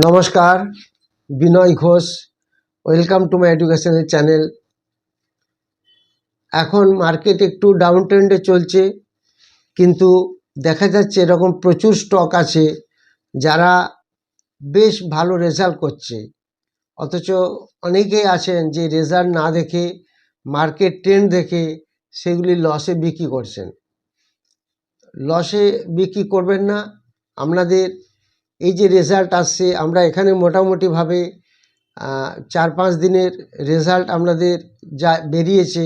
নমস্কার, বিনয় Ghosh. Welcome to my এডুকেশনের channel. এখন মার্কেট একটু ডাউন ট্রেন্ডে চলছে, কিন্তু দেখা যাচ্ছে এরকম প্রচুর স্টক আছে যারা বেশ ভালো রেজাল্ট করছে, অথচ অনেকেই আছেন যে রেজাল্ট না দেখে মার্কেট ট্রেন্ড দেখে সেগুলি লসে বিক্রি করছেন। লসে বিক্রি করবেন না। আপনাদের এই যে রেজাল্ট আসছে, আমরা এখানে মোটামুটিভাবে 4-5 দিনের রেজাল্ট আপনাদের যা বেরিয়েছে,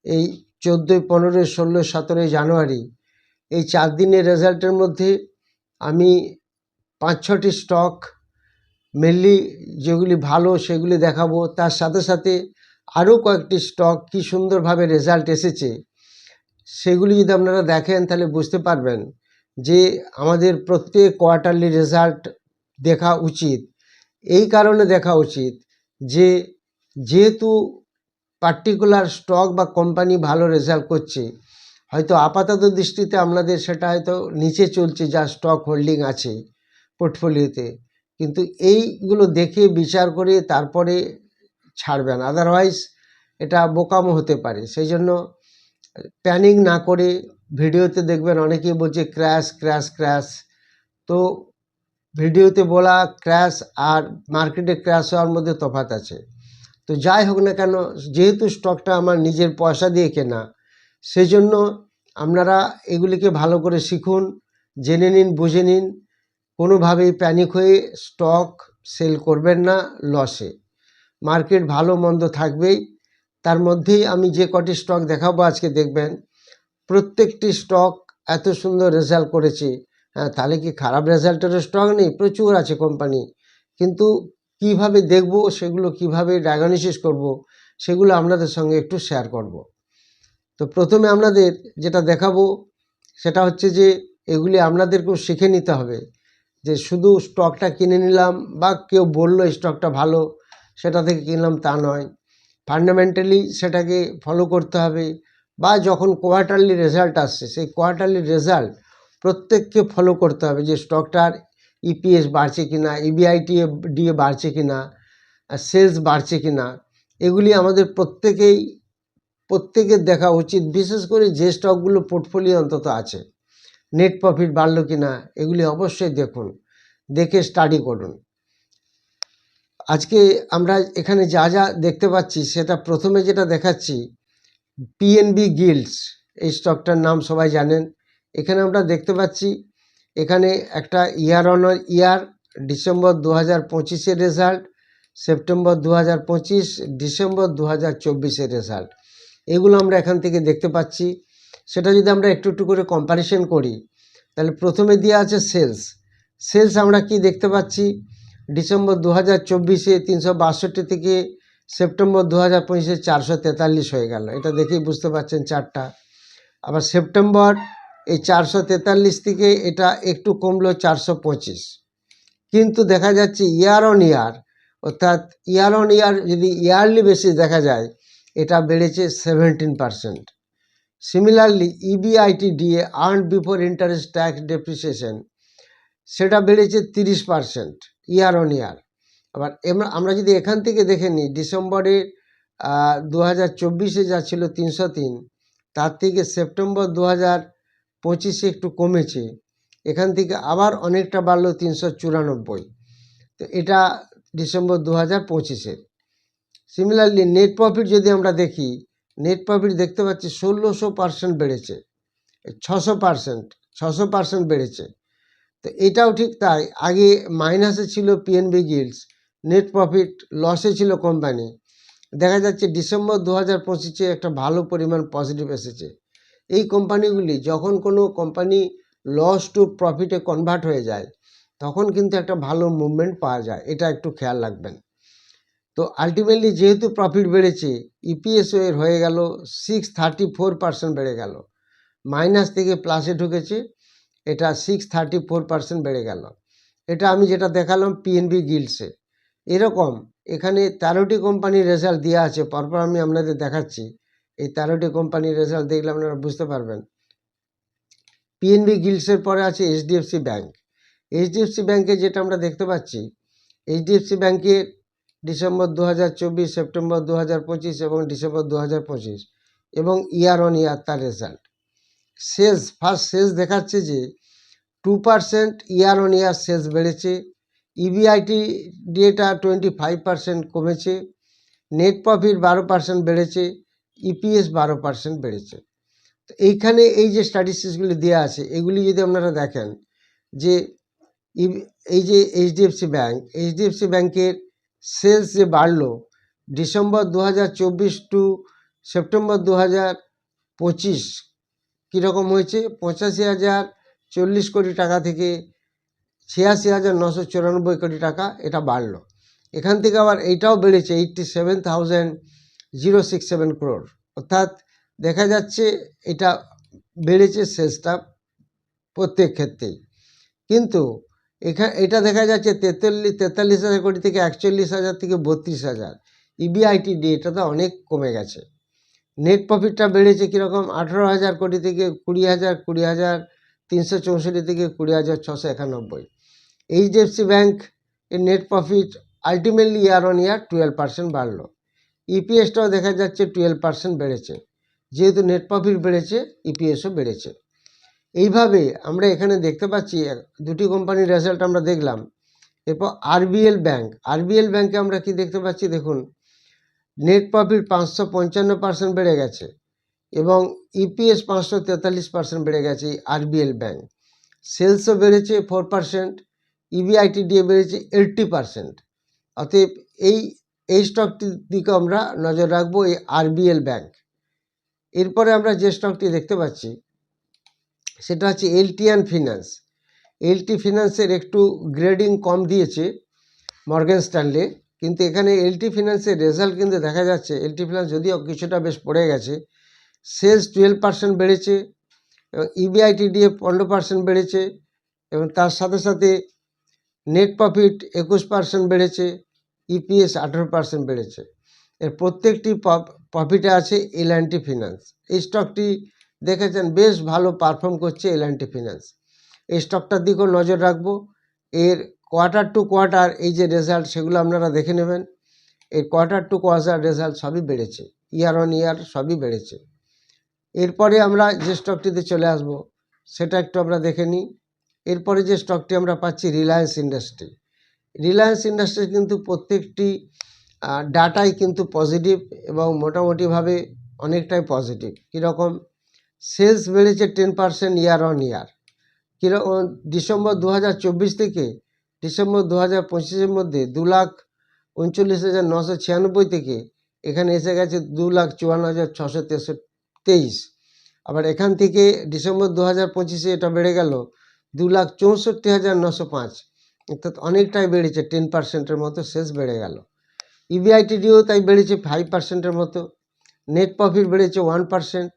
এই 14, 15, 16, 17 জানুয়ারি, এই 4 দিনের রেজাল্টের মধ্যে আমি 5-6টি স্টক মেনলি যেগুলি ভালো সেগুলি দেখাবো। তার সাথে সাথে আরও কয়েকটি স্টক কি সুন্দরভাবে রেজাল্ট এসেছে সেগুলি যদি আপনারা দেখেন তাহলে বুঝতে পারবেন যে আমাদের প্রত্যেক কোয়ার্টারলি রেজাল্ট দেখা উচিত। এই কারণে দেখা উচিত যে যেহেতু পার্টিকুলার স্টক বা কোম্পানি ভালো রেজাল্ট করছে, হয়তো আপাতত দৃষ্টিতে আপনাদের সেটা হয়তো নিচে চলছে যা স্টক হোল্ডিং আছে পোর্টফোলিওতে, কিন্তু এইগুলো দেখে বিচার করে তারপরে ছাড়বেন, আদারওয়াইজ এটা বোকামো হতে পারে। সেই জন্য প্যানিক না করে ভিডিওতে দেখবেন অনেকেই বলছে ক্র্যাশ ক্র্যাশ ক্র্যাশ। তো ভিডিওতে বলা ক্র্যাশ আর মার্কেটে ক্র্যাশ হওয়ার মধ্যে তফাৎ আছে। তো যাই হোক না কেন, যেহেতু স্টকটা আমার নিজের পয়সা দিয়ে কেনা, সেই জন্য আপনারা এগুলিকে ভালো করে শিখুন, জেনে নিন, বুঝে নিন। কোনোভাবেই প্যানিক হয়ে স্টক সেল করবেন না লসে। মার্কেট ভালো মন্দ থাকবেই, তার মধ্যেই আমি যে কটি স্টক দেখাবো আজকে দেখবেন প্রত্যেকটি স্টক এত সুন্দর রেজাল্ট করেছে। হ্যাঁ, তাহলে কি খারাপ রেজাল্টেরও স্টক নেই? প্রচুর আছে কোম্পানি, কিন্তু কিভাবে দেখব, সেগুলো কিভাবে ডায়াগনোসিস করব, সেগুলো আপনাদের সঙ্গে একটু শেয়ার করব। তো প্রথমে আপনাদের যেটা দেখাবো সেটা হচ্ছে যে এগুলি আপনাদেরকেও শিখে নিতে হবে, যে শুধু স্টকটা কিনে নিলাম বা কেউ বললো স্টকটা ভালো সেটা থেকে কিনলাম তা নয়। ফান্ডামেন্টালি সেটাকে ফলো করতে হবে, বা যখন কোয়ার্টারলি রেজাল্ট আসছে সেই কোয়ার্টারলি রেজাল্ট প্রত্যেককে ফলো করতে হবে, যে স্টকটার ইপিএস বাড়ছে কিনা, ইবিআইটিডিএ বাড়ছে কিনা, সেলস বাড়ছে কিনা, এগুলি আমাদের প্রত্যেকের দেখা উচিত। বিশেষ করে যে স্টকগুলো পোর্টফোলিও অন্তত আছে, নেট প্রফিট বাড়লো কিনা এগুলি অবশ্যই দেখুন, দেখে স্টাডি করুন। আজকে আমরা এখানে যা যা দেখতে পাচ্ছি সেটা প্রথমে যেটা দেখাচ্ছি পিএনবি গিল্ডস, এই স্টকটার নাম সবাই জানেন। এখানে আমরা দেখতে পাচ্ছি এখানে একটা ইয়ার অন ইয়ার ডিসেম্বর 2025-এর রেজাল্ট, সেপ্টেম্বর 2025, ডিসেম্বর 2024-এর রেজাল্ট, এগুলো আমরা এখান থেকে দেখতে পাচ্ছি। সেটা যদি আমরা একটু একটু করে কম্প্যারিজন করি, তাহলে প্রথমে দেওয়া আছে সেলস আমরা কি দেখতে পাচ্ছি, ডিসেম্বর 2024-এ 362 থেকে সেপ্টেম্বর 2025-এ 443 হয়ে গেল। এটা দেখেই বুঝতে পারছেন চারটা। আবার সেপ্টেম্বর এই 443 থেকে এটা একটু কমলো 425, কিন্তু দেখা যাচ্ছে ইয়ার অন ইয়ার, অর্থাৎ ইয়ার অন ইয়ার যদি ইয়ারলি বেসিস দেখা যায়, এটা বেড়েছে 17%। Similarly EBITDA, earned before interest tax depreciation, সেটা বেড়েছে 30% ইয়ার অন ইয়ার। আবার আমরা যদি এখান থেকে দেখে নিই, ডিসেম্বরে 2024-এ যা ছিল 303, তার থেকে সেপ্টেম্বর 2025-এ একটু কমেছে, এখান থেকে আবার অনেকটা বাড়লো 394। তো এটা ডিসেম্বর 2025-এর। সিমিলারলি নেট প্রফিট যদি আমরা দেখি, নেট প্রফিট দেখতে পাচ্ছি 1600% বেড়েছে, 600% বেড়েছে। তো এটাও ঠিক তাই, আগে মাইনাসে ছিল পিএনবি গিল্ডস, নেট প্রফিট লসে ছিল কোম্পানি। দেখা যাচ্ছে ডিসেম্বর 2025-এ একটা ভালো পরিমাণ পজিটিভ এসেছে। এই কোম্পানিগুলি যখন কোনো কোম্পানি লস টু প্রফিটে কনভার্ট হয়ে যায়, তখন কিন্তু একটা ভালো মুভমেন্ট পাওয়া যায়, এটা একটু খেয়াল রাখবেন। তো আলটিমেটলি যেহেতু প্রফিট বেড়েছে, ইপিএসও এর হয়ে গেল 634% বেড়ে গেল, মাইনাস থেকে প্লাসে ঢুকেছে, এটা 634% বেড়ে গেল। এটা আমি যেটা দেখালাম পিএনবি গিল্ডসে। এরকম এখানে 13টি কোম্পানির রেজাল্ট দেওয়া আছে, পরপর আমি আপনাদের দেখাচ্ছি। এই 13টি কোম্পানির রেজাল্ট দেখলে আপনারা বুঝতে পারবেন। পিএনবি গিল্ডসের পরে আছে এইচডিএফসি ব্যাঙ্ক। এইচডিএফসি ব্যাঙ্কে যেটা আমরা দেখতে পাচ্ছি, এইচডিএফসি ব্যাংকের ডিসেম্বর 2024, সেপ্টেম্বর 2025 এবং ডিসেম্বর 2025 এবং ইয়ার অন ইয়ার তার রেজাল্ট। ফার্স্ট সেলস দেখাচ্ছে যে 2% ইয়ার অন ইয়ার সেলস বেড়েছে, ইবিআইটি ডিএটা 25% কমেছে, নেট প্রফিট 12% বেড়েছে, ইপিএস 12% বেড়েছে। তো এইখানে এই যে স্ট্যাটিস্টিক্সগুলি দেওয়া আছে এগুলি যদি আপনারা দেখেন যে এই যে এইচডিএফসি ব্যাংকের সেলস যে বাড়লো ডিসেম্বর 2024 টু সেপ্টেম্বর 2025 কীরকম হয়েছে, 85,040 কোটি টাকা থেকে 86,994 কোটি টাকা এটা বাড়লো। এখান থেকে আবার এইটাও বেড়েছে 87,067 crore, অর্থাৎ দেখা যাচ্ছে এটা বেড়েছে সেলসটা প্রত্যেক ক্ষেত্রেই। কিন্তু এটা দেখা যাচ্ছে 43,000 কোটি থেকে 41,000 থেকে 32,000, ইবিআইটিডি এটা তো অনেক কমে গেছে। নেট প্রফিটটা বেড়েছে কীরকম, 18,000 কোটি থেকে 20,364 থেকে 20,691। এইচডিএফসি ব্যাংক এর net profit ultimately year on year 12% বাড়লো। ইপিএসটাও দেখা যাচ্ছে 12% বেড়েছে, যেহেতু নেট প্রফিট বেড়েছে ইপিএসও বেড়েছে। এইভাবে আমরা এখানে দেখতে পাচ্ছি দুটি কোম্পানির রেজাল্ট আমরা দেখলাম। এরপর আরবিএল ব্যাংকে আমরা কি দেখতে পাচ্ছি, দেখুন নেট প্রফিট 555% বেড়ে গেছে এবং ইপিএস 543% বেড়ে গেছে আরবিএল ব্যাংক। সেলসও বেড়েছে 4%, ইবিআইটিডি বেড়েছে 80%। অতএব এই স্টকটির দিকে আমরা নজর রাখবো, এই আরবিএল ব্যাংক। এরপরে আমরা যে স্টকটি দেখতে পাচ্ছি সেটা হচ্ছে এলটি ফিনান্সের একটু গ্রেডিং কম দিয়েছে মর্গান স্ট্যানলে, কিন্তু এখানে এলটি ফিনান্সের রেজাল্ট কিন্তু দেখা যাচ্ছে এলটি ফিনান্স যদিও কিছুটা বেশ পড়ে গেছে, সেলস 12% বেড়েছে এবং ইবিআইটিডিএ 15% বেড়েছে এবং তার সাথে সাথে নেট প্রফিট 21% বেড়েছে, ইপিএস 18% বেড়েছে। এর প্রত্যেকটি প্রফিটে আছে এল&টি ফিনান্স। এই স্টকটি দেখেছেন বেশ ভালো পারফর্ম করছে এল&টি ফিনান্স, এই স্টকটার দিকেও নজর রাখবো। এর কোয়ার্টার টু কোয়ার্টার এই যে রেজাল্ট সেগুলো আপনারা দেখে নেবেন। এর কোয়ার্টার টু কোয়ার্টার রেজাল্ট সবই বেড়েছে, ইয়ার অন ইয়ার সবই বেড়েছে। এরপরে আমরা যে স্টকটিতে চলে আসব সেটা একটু আমরা দেখে নিই। এরপরে যে স্টকটি আমরা পাচ্ছি রিলায়েন্স ইন্ডাস্ট্রি কিন্তু প্রত্যেকটি ডাটাই কিন্তু পজিটিভ এবং মোটামুটিভাবে অনেকটাই পজিটিভ। কীরকম, সেলস বেড়েছে 10% ইয়ার অন ইয়ার। কীরকম, ডিসেম্বর 2024 থেকে ডিসেম্বর 2025-এর মধ্যে 2,39,996 থেকে এখানে এসে গেছে 2,54,623। আবার এখান থেকে ডিসেম্বর 2025-এ এটা বেড়ে গেল 2,64,905, অর্থাৎ অনেকটাই বেড়েছে, 10%-এর মতো সেলস বেড়ে গেল। ইবিআইটিডিও তাই বেড়েছে 5%-এর মতো, নেট প্রফিট বেড়েছে 1%,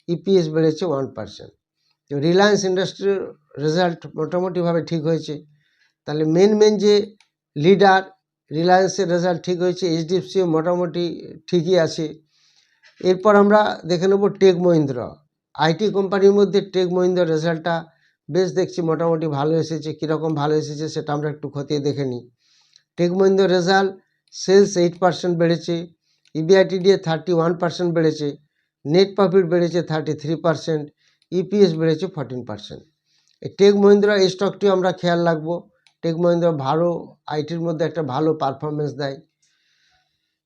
ইপিএস বেড়েছে 1%। তো রিলায়েন্স ইন্ডাস্ট্রির রেজাল্ট মোটামুটিভাবে ঠিক হয়েছে। তাহলে মেন যে লিডার রিলায়েন্সের রেজাল্ট ঠিক হয়েছে, এইচডিএফসিও মোটামুটি ঠিকই আছে। এরপর আমরা দেখে নেব টেক মহিন্দ্রা। আইটি কোম্পানির মধ্যে টেক মহিন্দ্রার রেজাল্টটা বেশ দেখছি মোটামুটি ভালো এসেছে। কীরকম ভালো এসেছে সেটা আমরা একটু খতিয়ে দেখে নিই। টেক মহিন্দ্রার রেজাল্ট, সেলস 8% বেড়েছে, ইবিআইটিডিএ 31% বেড়েছে, নেট প্রফিট বেড়েছে 33%, ইপিএস বেড়েছে 14%। এই টেক মহিন্দ্রা এই স্টকটিও আমরা খেয়াল রাখবো। টেক মহিন্দ্রা ভালো আইটির মধ্যে একটা ভালো পারফরমেন্স দেয়।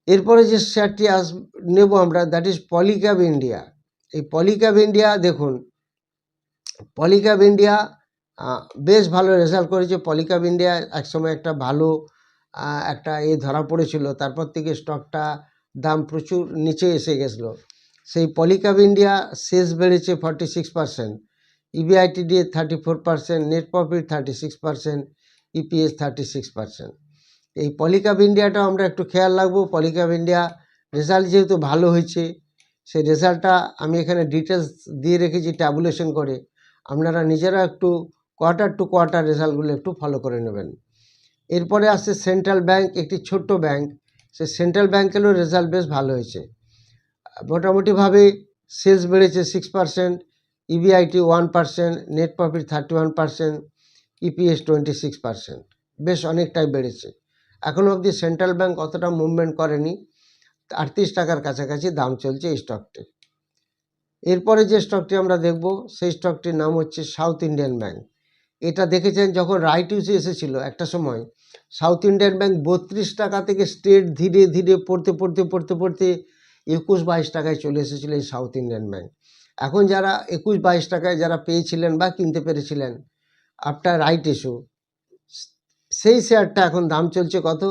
এরপরে যে শেয়ারটি নেব আমরা, দ্যাট ইজ পলিক্যাব ইন্ডিয়া। এই পলিক্যাব ইন্ডিয়া দেখুন, পলিক্যাব ইন্ডিয়া বেশ ভালো রেজাল্ট করেছে। পলিক্যাব ইন্ডিয়া একসময় একটা ভালো একটা ধরা পড়েছিল, তারপর থেকে স্টকটা দাম প্রচুর নিচে এসে গেছিলো। সেই পলিক্যাব ইন্ডিয়া সেলস বেড়েছে 46%, ইবিআইটিডি 34%, নেট প্রফিট 36%, ইপিএস 36%। এই পলিক্যাব ইন্ডিয়াটা আমরা একটু খেয়াল রাখবো। পলিক্যাব ইন্ডিয়া রেজাল্ট যেহেতু ভালো হয়েছে, সেই রেজাল্টটা আমি এখানে ডিটেলস দিয়ে রেখেছি ট্যাবুলেশন করে। আপনারা নিজেরা একটু কোয়ার্টার টু কোয়ার্টার রেজাল্টগুলো একটু ফলো করে নেবেন। এরপরে আসছে সেন্ট্রাল ব্যাংক, একটি ছোট্ট ব্যাংক। সেই সেন্ট্রাল ব্যাংকেরও রেজাল্ট বেশ ভালো হয়েছে। মোটামুটিভাবে সেলস বেড়েছে 6%, ইবিআইটি 1%, নেট প্রফিট 31%, ইপিএস 26%, বেশ অনেকটাই বেড়েছে। এখনও অবধি সেন্ট্রাল ব্যাংক অতটা মুভমেন্ট করেনি, 38 টাকার কাছাকাছি দাম চলছে এই স্টকটি। এরপরে যে স্টকটি আমরা দেখব সেই স্টকটির নাম হচ্ছে সাউথ ইন্ডিয়ান ব্যাংক। এটা দেখেছেন যখন রাইট ইস্যু এসেছিল একটা সময়, সাউথ ইন্ডিয়ান ব্যাংক 32 টাকা থেকে স্ট্রেট ধীরে ধীরে পড়তে 21-22 টাকায় চলে এসেছিল এই সাউথ ইন্ডিয়ান ব্যাংক। এখন যারা 21-22 টাকায় যারা পেয়েছিলেন বা কিনতে পেরেছিলেন আফটার রাইট ইস্যু, সেই শেয়ারটা এখন দাম চলছে কত?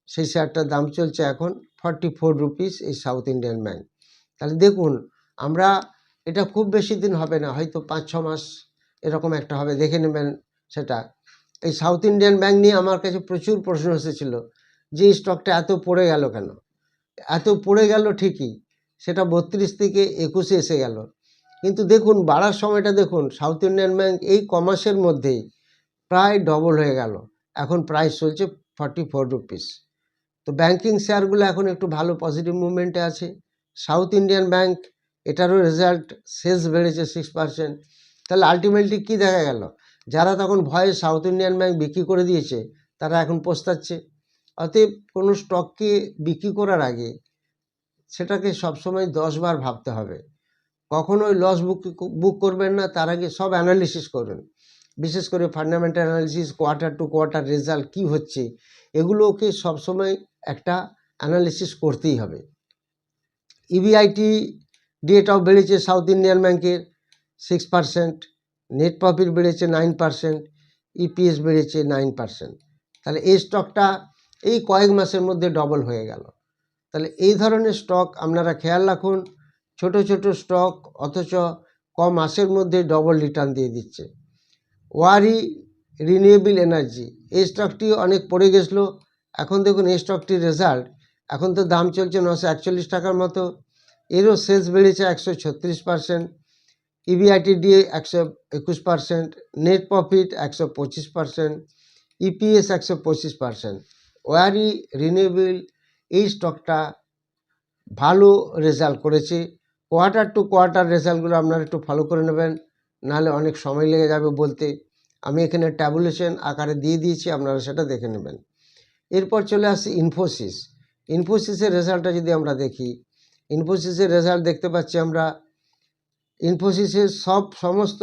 সেই শেয়ারটার দাম চলছে এখন 44 রুপিস এই সাউথ ইন্ডিয়ান ব্যাংক। তাহলে দেখুন, আমরা এটা খুব বেশি দিন হবে না, হয়তো 5-6 মাস এরকম একটা হবে, দেখে নেবেন সেটা। এই সাউথ ইন্ডিয়ান ব্যাংক নিয়ে আমার কাছে প্রচুর প্রশ্ন এসেছিল যে এই স্টকটা এত পড়ে গেল কেন। এত পড়ে গেল ঠিকই, সেটা 32 থেকে 21 এসে গেল, কিন্তু দেখুন বাড়ার সময়টা দেখুন, সাউথ ইন্ডিয়ান ব্যাংক এই কমাসের মধ্যেই প্রায় ডবল হয়ে গেল, এখন প্রাইস চলছে 44 রুপিস। তো ব্যাংকিং শেয়ারগুলো এখন একটু ভালো পজিটিভ মুভমেন্টে আছে। সাউথ ইন্ডিয়ান ব্যাংক, এটারও রেজাল্ট সেলস বেড়েছে 6%। তাহলে আলটিমেটলি কী দেখা গেল, যারা তখন ভয়ে সাউথ ইন্ডিয়ান ব্যাংক বিক্রি করে দিয়েছে তারা এখন পস্তাচ্ছে। অতএব কোনো স্টককে বিক্রি করার আগে সেটাকে সবসময় 10 বার ভাবতে হবে। কখনোই লস বুক করবেন না, তার আগে সব অ্যানালিসিস করবেন, বিশেষ করে fundamental analysis, quarter to quarter result কী হচ্ছে, এগুলোকে সবসময় একটা অ্যানালিসিস করতেই হবে। ইবিআইটি ডিএটাও বেড়েছে সাউথ ইন্ডিয়ান ব্যাংকের 6%, নেট প্রফিট বেড়েছে 9%, ইপিএস বেড়েছে 9%। তাহলে এই স্টকটা এই কয়েক মাসের মধ্যে ডবল হয়ে গেল। তাহলে এই ধরনের স্টক আপনারা খেয়াল রাখুন, ছোট ছোট স্টক অথচ কম মাসের মধ্যে ডবল রিটার্ন দিয়ে দিচ্ছে। ওয়ারি রিনিউয়েবল এনার্জি, এই স্টকটি অনেক পড়ে গেছিলো, এখন দেখুন এই স্টকটির রেজাল্ট, এখন তো দাম চলছে 941 টাকার মতো, এরও সেলস বেড়েছে 136%, EBIT DA 121%, net profit 125%, EPS 125%। ওয়ারি রিনিউয়েবল এই স্টকটা ভালো রেজাল্ট করেছে। কোয়ার্টার টু কোয়ার্টার রেজাল্টগুলো আপনারা একটু ফলো করে নেবেন, নাহলে অনেক সময় লেগে যাবে বলতে। আমি এখানে ট্যাবুলেশন আকারে দিয়ে দিয়েছি, আপনারা সেটা দেখে নেবেন। এরপর চলে আসি ইনফোসিস। ইনফোসিসের রেজাল্টটা যদি আমরা দেখি, ইনফোসিসের রেজাল্ট দেখতে পাচ্ছি আমরা, ইনফোসিসের সমস্ত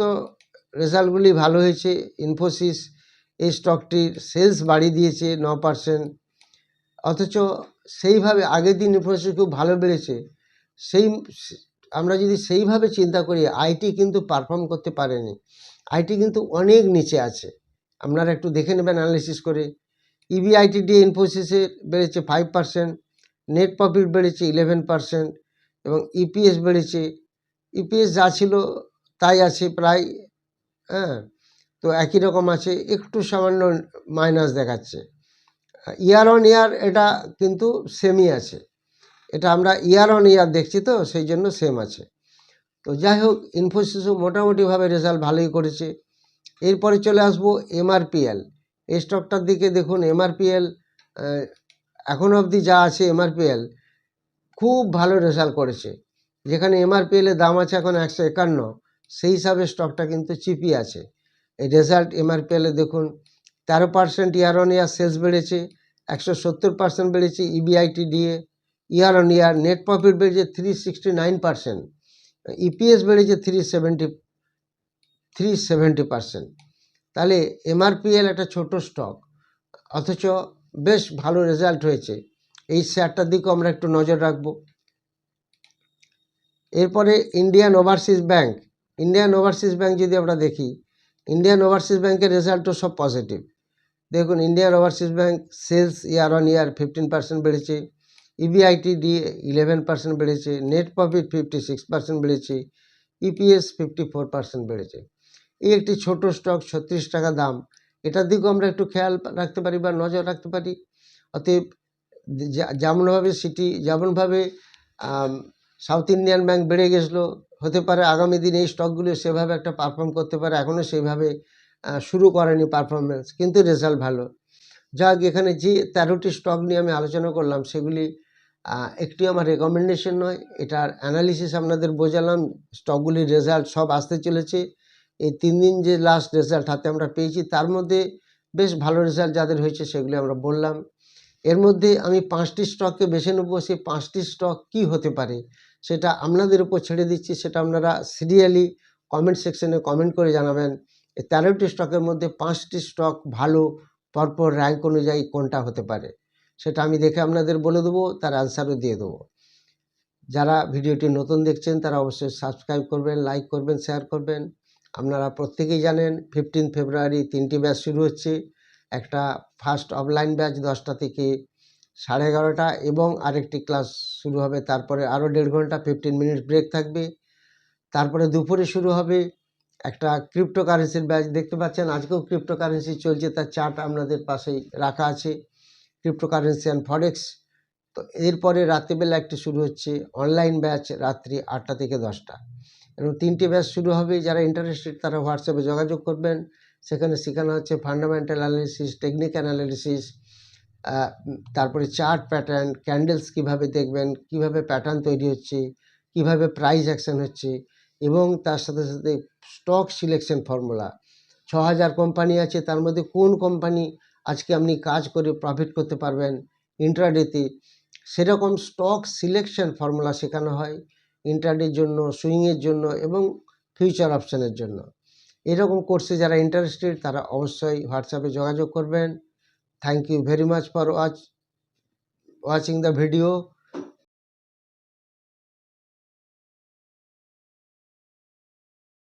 রেজাল্টগুলি ভালো হয়েছে। ইনফোসিস এই স্টকটির সেলস বাড়িয়ে দিয়েছে 9%, অথচ সেইভাবে আগের দিন ইনফোসিস খুব ভালো বেড়েছে, আমরা যদি সেইভাবে চিন্তা করি, আইটি কিন্তু পারফর্ম করতে পারেনি, আইটি কিন্তু অনেক নিচে আছে, আপনারা একটু দেখে নেবেন অ্যানালিসিস করে। ইবিআইটি ডি ইনফোসিসের বেড়েছে 5%, নেট প্রফিট বেড়েছে 11% এবং ইপিএস বেড়েছে, ইপিএস যা ছিল তাই আছে প্রায়, হ্যাঁ, তো একই রকম আছে, একটু সামান্য মাইনাস দেখাচ্ছে। ইয়ার অন ইয়ার এটা কিন্তু সেমই আছে, এটা আমরা ইয়ার অন ইয়ার দেখছি তো সেই জন্য সেম আছে। তো যাই হোক, ইনফোসিসও মোটামুটিভাবে রেজাল্ট ভালোই করেছে। এরপরে চলে আসবো এমআরপিএল। এই স্টকটার দিকে দেখুন, এমআরপিএল এখনও অবধি যা আছে এমআরপিএল খুব ভালো রেজাল্ট করেছে। যেখানে এমআরপিএলের দাম আছে এখন 151, সেই হিসাবে স্টকটা কিন্তু চিপি আছে। এই রেজাল্ট এমআরপিএলে দেখুন 13% ইয়ার অন ইয়ার সেলস বেড়েছে, 170% বেড়েছে EBIT DA year on year, net profit বেড়েছে 369%, ইপিএস বেড়েছে 370%। তাহলে এমআরপিএল একটা ছোট স্টক, অথচ বেশ ভালো রেজাল্ট হয়েছে, এই শেয়ারটার দিকেও আমরা একটু নজর রাখবো। এরপরে Indian Overseas bank. Indian Overseas bank যদি আমরা দেখি, ইন্ডিয়ান ওভারসিজ ব্যাংকের রেজাল্টও সব পজিটিভ। দেখুন Indian Overseas Bank sales year on year 15% বেড়েছে, ইবিআইটি ডি 11% বেড়েছে, নেট প্রফিট 56% বেড়েছে, ইপিএস 54% বেড়েছে। এই একটি ছোট স্টক, 36 টাকা দাম, এটার দিকেও আমরা একটু খেয়াল রাখতে পারি বা নজর রাখতে পারি। অতএব যেমনভাবে সাউথ ইন্ডিয়ান ব্যাংক বেড়ে গেছিলো, হতে পারে আগামী দিনে এই স্টকগুলো সেভাবে একটা পারফর্ম করতে পারে, এখনও সেইভাবে শুরু করেনি পারফরমেন্স, কিন্তু রেজাল্ট ভালো। যাক, এখানে যে 13টি স্টক নিয়ে আমি আলোচনা করলাম সেগুলি একটি আমার রেকমেন্ডেশন নয়, এটার অ্যানালিসিস আপনাদের বোঝালাম। স্টকগুলির রেজাল্ট সব আসতে চলেছে, এই 3 দিন যে লাস্ট রেজাল্ট হাতে আমরা পেয়েছি তার মধ্যে বেশ ভালো রেজাল্ট যাদের হয়েছে সেগুলি আমরা বললাম। এর মধ্যে আমি 5টি স্টককে বেছে নেব। সেই 5টি স্টক কি হতে পারে সেটা আপনাদের উপর ছেড়ে দিচ্ছি, সেটা আপনারা সিরিয়ালি কমেন্ট সেকশনে কমেন্ট করে জানাবেন। এই 13টি স্টকের মধ্যে 5টি স্টক ভালো পরপর র্যাঙ্ক অনুযায়ী কোনটা হতে পারে সেটা আমি দেখে আপনাদের বলে দেবো, তার অ্যান্সারও দিয়ে দেবো। যারা ভিডিওটি নতুন দেখছেন তারা অবশ্যই সাবস্ক্রাইব করবেন, লাইক করবেন, শেয়ার করবেন। আপনারা প্রত্যেকেই জানেন 15 ফেব্রুয়ারি 3টি ব্যাচ শুরু হচ্ছে। একটা ফার্স্ট অফলাইন ব্যাচ 10টা থেকে 11:30 এবং আরেকটি ক্লাস শুরু হবে, তারপরে আরও 1.5 ঘন্টা 15 মিনিট ব্রেক থাকবে। তারপরে দুপুরে শুরু হবে একটা ক্রিপ্টোকারেন্সির ব্যাচ। দেখতে পাচ্ছেন আজকেও ক্রিপ্টোকারেন্সি চলছে, তার চার্ট আপনাদের পাশেই রাখা আছে, ক্রিপ্টোকারেন্সি অ্যান্ড ফরেক্স। তো এরপরে রাত্রিবেলা একটি শুরু হচ্ছে অনলাইন ব্যাচ রাত্রি 8টা থেকে 10টা, এবং 3টে ব্যাচ শুরু হবে। যারা ইন্টারেস্টেড তারা হোয়াটসঅ্যাপে যোগাযোগ করবেন। সেখানে শেখানো হচ্ছে ফান্ডামেন্টাল অ্যানালিসিস, টেকনিক্যাল অ্যানালিসিস, তারপরে চার্ট প্যাটার্ন, ক্যান্ডেলস কিভাবে দেখবেন, কিভাবে প্যাটার্ন তৈরি হচ্ছে, কিভাবে প্রাইস অ্যাকশন হচ্ছে, এবং তার সাথে সাথে স্টক সিলেকশন ফর্মুলা। 6000 কোম্পানি আছে, তার মধ্যে কোন কোম্পানি আজকে আপনি কাজ করে প্রফিট করতে পারবেন ইন্ট্রাডেতে, সেরকম স্টক সিলেকশন ফর্মুলা শেখানো হয় ইন্ট্রাডের জন্য, সুইংয়ের জন্য এবং ফিউচার অপশানের জন্য। এরকম কোর্সে যারা ইন্টারেস্টেড তারা অবশ্যই হোয়াটসঅ্যাপে যোগাযোগ করবেন। Thank you very much for watching the video.